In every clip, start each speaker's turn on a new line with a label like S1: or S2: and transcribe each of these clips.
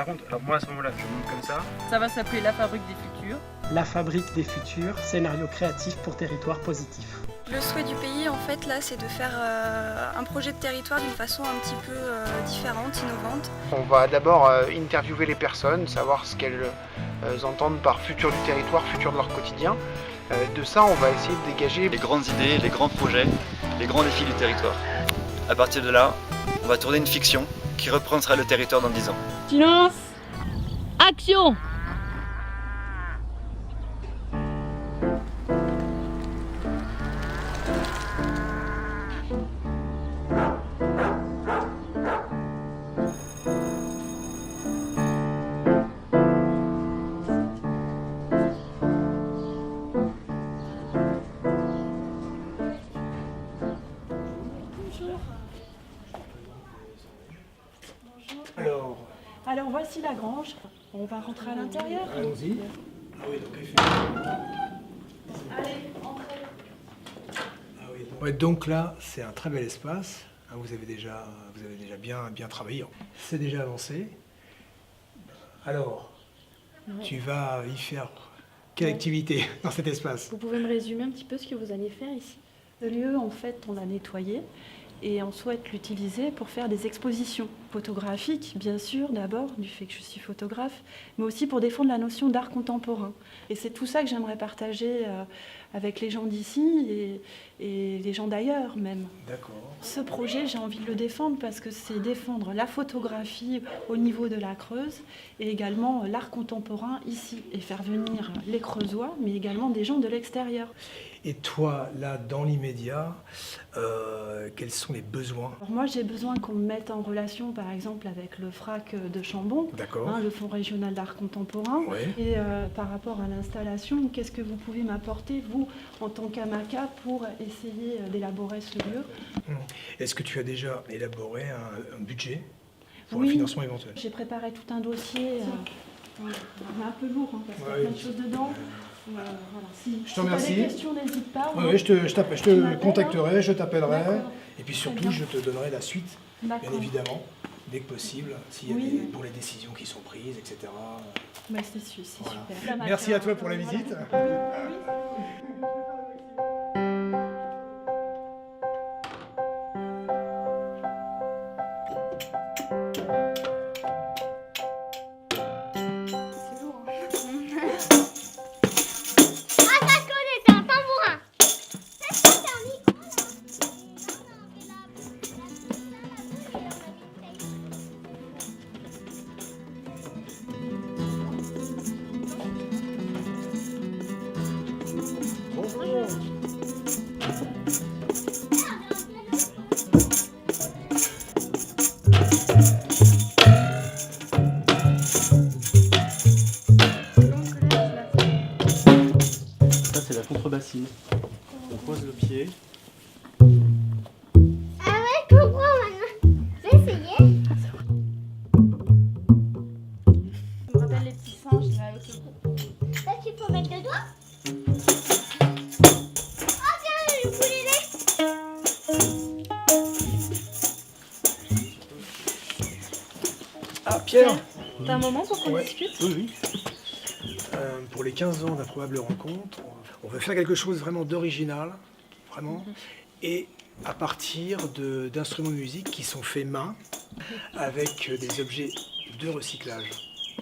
S1: par contre, alors moi à ce moment-là, je monte comme ça.
S2: Ça va s'appeler La Fabrique des Futurs.
S3: La Fabrique des Futurs, scénario créatif pour territoire positif.
S4: Le souhait du pays, en fait, là, c'est de faire un projet de territoire d'une façon un petit peu différente, innovante.
S5: On va d'abord interviewer les personnes, savoir ce qu'elles entendent par futur du territoire, futur de leur quotidien. De ça, on va essayer de dégager
S6: les grandes idées, les grands projets, les grands défis du territoire. À partir de là, on va tourner une fiction qui reprendra le territoire dans 10 ans.
S2: Silence. Action.
S7: Alors voici la grange, on va rentrer à l'intérieur.
S3: Allons-y. Ah oui, donc
S7: Allez, entrez.
S3: Ah oui, ouais, donc là, c'est un très bel espace. Hein, vous avez déjà bien travaillé. C'est déjà avancé. Alors, tu vas y faire quelle activité dans cet espace?
S7: Vous pouvez me résumer un petit peu ce que vous allez faire ici? Le lieu, en fait, on l'a nettoyé et on souhaite l'utiliser pour faire des expositions photographiques, bien sûr, d'abord, du fait que je suis photographe, mais aussi pour défendre la notion d'art contemporain. Et c'est tout ça que j'aimerais partager avec les gens d'ici et les gens d'ailleurs même.
S3: D'accord.
S7: Ce projet, j'ai envie de le défendre parce que c'est défendre la photographie au niveau de la Creuse et également l'art contemporain ici et faire venir les Creusois, mais également des gens de l'extérieur.
S3: Et toi, là, dans l'immédiat, quels sont les besoins?
S7: Alors moi, j'ai besoin qu'on me mette en relation, par exemple, avec le FRAC de Chambon, le Fonds régional d'art contemporain.
S3: Ouais.
S7: Et par rapport à l'installation, qu'est-ce que vous pouvez m'apporter, vous, en tant qu'AMACA, pour essayer d'élaborer ce lieu?
S3: Est-ce que tu as déjà élaboré un budget pour
S7: Oui.
S3: un financement éventuel?
S7: J'ai préparé tout un dossier, mais un peu lourd, hein, parce qu'il y a
S3: Ouais.
S7: plein de choses dedans. Voilà. Si
S3: Je te
S7: tu as
S3: remercie.
S7: des questions, n'hésite pas.
S3: Oui, je te
S7: m'appelles,
S3: contacterai, je t'appellerai.
S7: D'accord.
S3: Et puis
S7: Très
S3: surtout,
S7: bien.
S3: je te donnerai la suite, bien
S7: D'accord.
S3: évidemment, dès que possible, s'il y a
S7: Oui.
S3: pour les décisions qui sont prises, etc.
S7: Bah, c'est
S3: Voilà.
S7: super.
S3: Merci à toi pour la visite.
S7: C'est lourd, hein.
S8: C'est un tambourin. C'est un micro.
S3: Bonjour.
S9: Ça, c'est la contrebassine. On pose le pied.
S8: Ah ouais, je comprends maintenant. Je vais essayer.
S7: Je me rappelle les petits singes là, avec le cou.
S8: Là, tu peux mettre le doigt. Oh tiens, le ukulélé.
S3: Ah, Pierre.
S7: T'as un moment pour qu'on
S3: Ouais.
S7: discute?
S9: Oui.
S3: Pour les 15 ans d'Improbable Rencontre, on veut faire quelque chose vraiment d'original, vraiment, et à partir d'instruments de musique qui sont faits main, avec des objets de recyclage.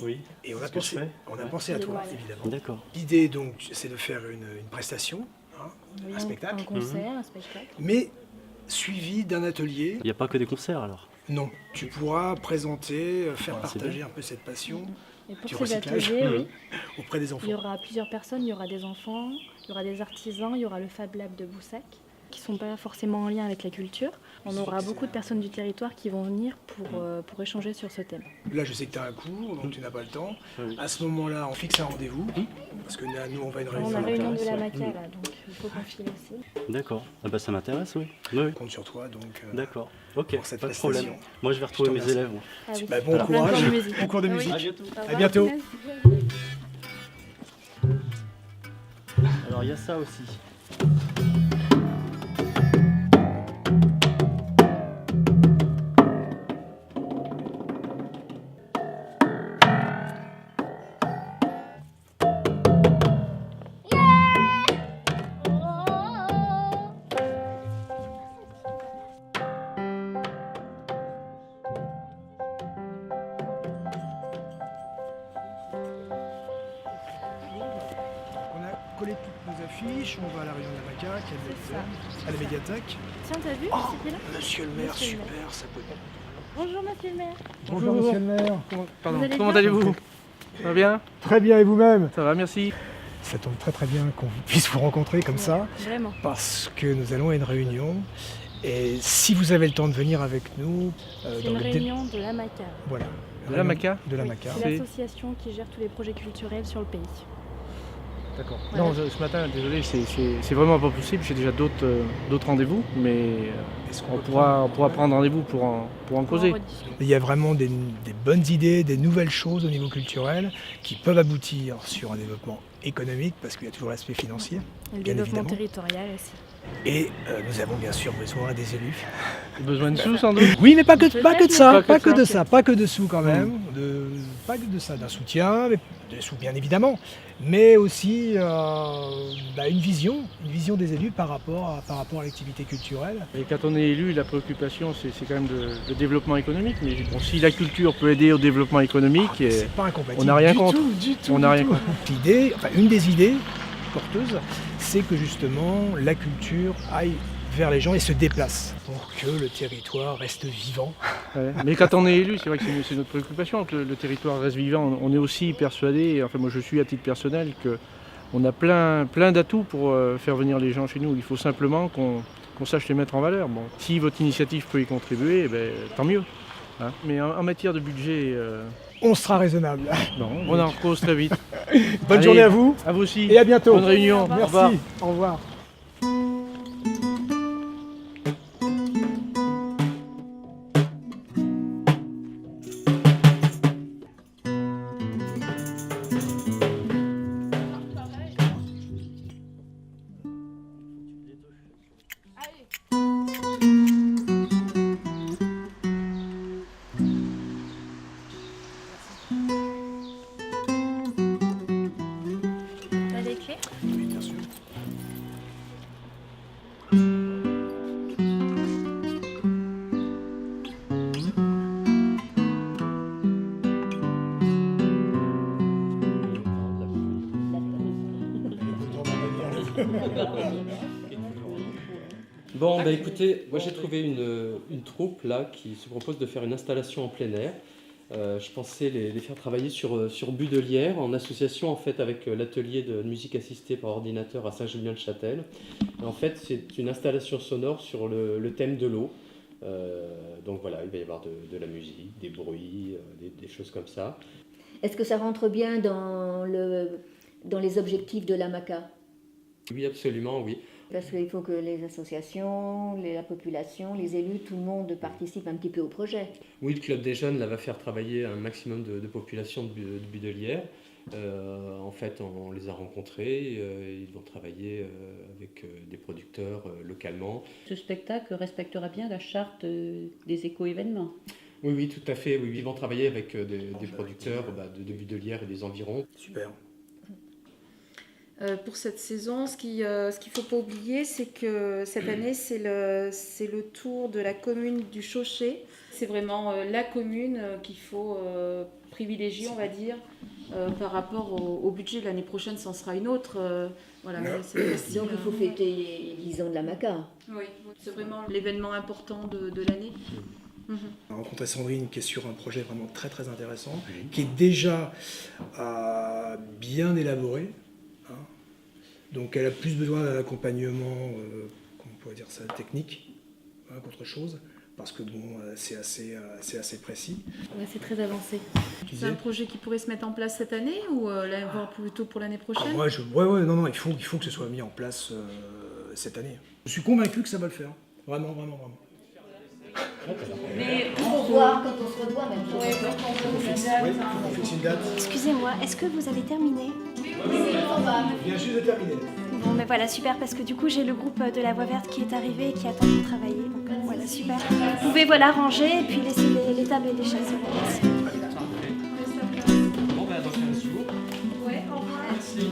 S9: Oui.
S3: Et on a
S9: Ce que je fais.
S3: pensé à toi,
S7: Voilà.
S3: évidemment.
S9: D'accord.
S3: L'idée, donc, c'est de faire une prestation, hein,
S7: Oui,
S3: un spectacle,
S7: Un concert, un spectacle.
S3: mais suivi d'un atelier.
S9: Il n'y a pas que des concerts alors.
S3: Non, tu pourras présenter, faire
S9: Ouais, c'est
S3: partager
S9: bien.
S3: un peu cette passion
S7: Et
S3: du
S7: pour ces
S3: recyclage
S7: ateliers, oui,
S3: auprès des
S7: il y
S3: enfants.
S7: aura plusieurs personnes, il y aura des enfants, il y aura des artisans, il y aura le Fab Lab de Boussac, qui ne sont pas forcément en lien avec la culture. On aura beaucoup de personnes du territoire qui vont venir pour échanger sur ce thème.
S3: Là, je sais que tu as un cours, donc tu n'as pas le temps.
S9: Oui.
S3: À ce moment-là, on fixe un rendez-vous, parce que là, nous, on va à une
S7: On a
S3: réunion.
S7: réunion de la
S9: intéresse,
S7: maquette
S9: ouais.
S7: là, donc il faut qu'on file aussi.
S9: D'accord. Ah bah ça m'intéresse, oui. Oui.
S3: On compte sur toi, donc.
S9: D'accord. Ok.
S3: pour cette
S9: Pas de problème.
S3: prestation.
S9: Moi je vais retrouver
S3: Je te
S9: mes
S3: remercie.
S9: élèves. moi.
S7: Ah oui.
S3: Bah, bon
S7: Plein de
S3: courage,
S7: cours de musique.
S3: bon cours de
S7: Ah oui.
S3: musique.
S9: À bientôt.
S7: Au
S3: À
S7: revoir.
S3: bientôt.
S9: Alors il y a ça aussi.
S3: affiche, on va à la région de la Maca, qui est à la médiathèque.
S7: Tiens, t'as vu
S3: Oh,
S7: c'est qui là
S3: monsieur le maire,
S7: Monsieur le
S3: super, ça peut...
S7: Bonjour monsieur le maire.
S3: Bonjour monsieur le maire.
S7: Comment allez-vous?
S9: Ça va bien?
S3: Très bien, et vous-même?
S9: Ça va, merci.
S3: Ça tombe très très bien qu'on puisse vous rencontrer comme ça,
S7: Vraiment.
S3: parce que nous allons à une réunion. Et si vous avez le temps de venir avec nous...
S7: C'est une réunion de la MACA.
S3: Voilà.
S9: De la Maca?
S3: De la
S7: Oui,
S3: Maca.
S7: c'est l'association qui gère tous les projets culturels sur le pays.
S9: D'accord.
S7: Voilà.
S9: Non, ce matin, désolé, c'est vraiment pas possible. J'ai déjà d'autres rendez-vous, mais
S3: Est-ce
S9: on
S3: peut
S9: pourra prendre rendez-vous pour en causer.
S3: Il y a vraiment des bonnes idées, des nouvelles choses au niveau culturel qui peuvent aboutir sur un développement économique, parce qu'il y a toujours l'aspect financier.
S7: Et le
S3: Bien
S7: développement
S3: évidemment.
S7: territorial aussi.
S3: Et nous avons bien sûr besoin des élus.
S9: Besoin de sous, sans doute?
S3: Oui, mais pas que de ça,
S9: Pas que de ça.
S3: pas que de sous quand même, pas que de ça, d'un soutien, mais des sous bien évidemment, mais aussi une vision des élus par rapport à l'activité culturelle.
S9: Et quand on est élu, la préoccupation, c'est quand même le développement économique. Mais bon, si la culture peut aider au développement économique,
S3: C'est pas incompatible.
S9: on n'a rien
S3: du
S9: contre.
S3: tout, du tout.
S9: On n'a
S3: du
S9: rien
S3: tout. L'idée, une des idées porteuses, c'est que justement la culture aille vers les gens et se déplace pour que le territoire reste vivant.
S9: ouais. Mais quand on est élu, c'est vrai que c'est notre préoccupation, que le territoire reste vivant. On est aussi persuadé, enfin moi je suis à titre personnel, qu'on a plein d'atouts pour faire venir les gens chez nous. Il faut simplement qu'on sache les mettre en valeur. Bon, si votre initiative peut y contribuer, eh ben, tant mieux. Hein. Mais en matière de budget,
S3: On sera raisonnable.
S9: non, on en repose très vite.
S3: Bonne
S9: Allez,
S3: journée à vous
S9: À vous aussi.
S3: et à bientôt.
S9: Bonne réunion. Au revoir.
S3: Merci. Au revoir.
S7: T'as les clés?
S3: Oui, bien sûr.
S10: Bon, bah écoutez, moi j'ai trouvé une troupe là qui se propose de faire une installation en plein air. Je pensais les faire travailler sur Budelière en association en fait avec l'atelier de musique assistée par ordinateur à Saint-Julien-de-Châtel. En fait, c'est une installation sonore sur le thème de l'eau. Donc voilà, il va y avoir de la musique, des bruits, des choses comme ça.
S11: Est-ce que ça rentre bien dans les objectifs de la MACA?
S10: Oui, absolument, oui.
S11: Parce qu'il faut que les associations, la population, les élus, tout le monde participe un petit peu au projet.
S10: Oui, le Club des Jeunes là, va faire travailler un maximum de population de Budelière. En fait, on les a rencontrés, ils vont travailler avec des producteurs localement.
S2: Ce spectacle respectera bien la charte des éco-événements.
S10: Oui, tout à fait. Oui, ils vont travailler avec des producteurs de Budelière et des environs.
S3: Super.
S4: Pour cette saison, ce qu'il ne faut pas oublier, c'est que cette année, c'est le tour de la commune du Chauchet. C'est vraiment la commune qu'il faut privilégier, on va dire, par rapport au budget de l'année prochaine, ça en sera une autre. Voilà,
S11: Donc il faut fêter les 10 ans de la MACA.
S4: Oui, c'est vraiment l'événement important de l'année.
S3: On a rencontré Sandrine qui est sur un projet vraiment très très intéressant, qui est déjà bien élaboré. Hein. Donc elle a plus besoin d'un accompagnement, comment on pourrait dire ça, technique, hein, qu'autre chose, parce que bon, c'est assez précis.
S4: Ouais, c'est très avancé.
S3: Tu
S4: C'est un
S3: disais
S4: projet qui pourrait se mettre en place cette année ou l'avoir plutôt pour l'année prochaine?
S3: non, il faut que ce soit mis en place cette année. Je suis convaincu que ça va le faire, vraiment.
S11: Mais on va voir quand on se revoit même.
S3: On fixe une date.
S8: Excusez-moi, est-ce que vous avez terminé?
S3: Oui, on vient juste de terminer.
S8: Bon, mais voilà, super, parce que du coup, j'ai le groupe de la Voix Verte qui est arrivé et qui attend pour travailler. Donc voilà, super. Vous pouvez ranger et puis laisser les tables et les chaises sur la place.
S10: Bon, ben, dans 15 jours.
S4: Ouais, au revoir.
S10: Merci.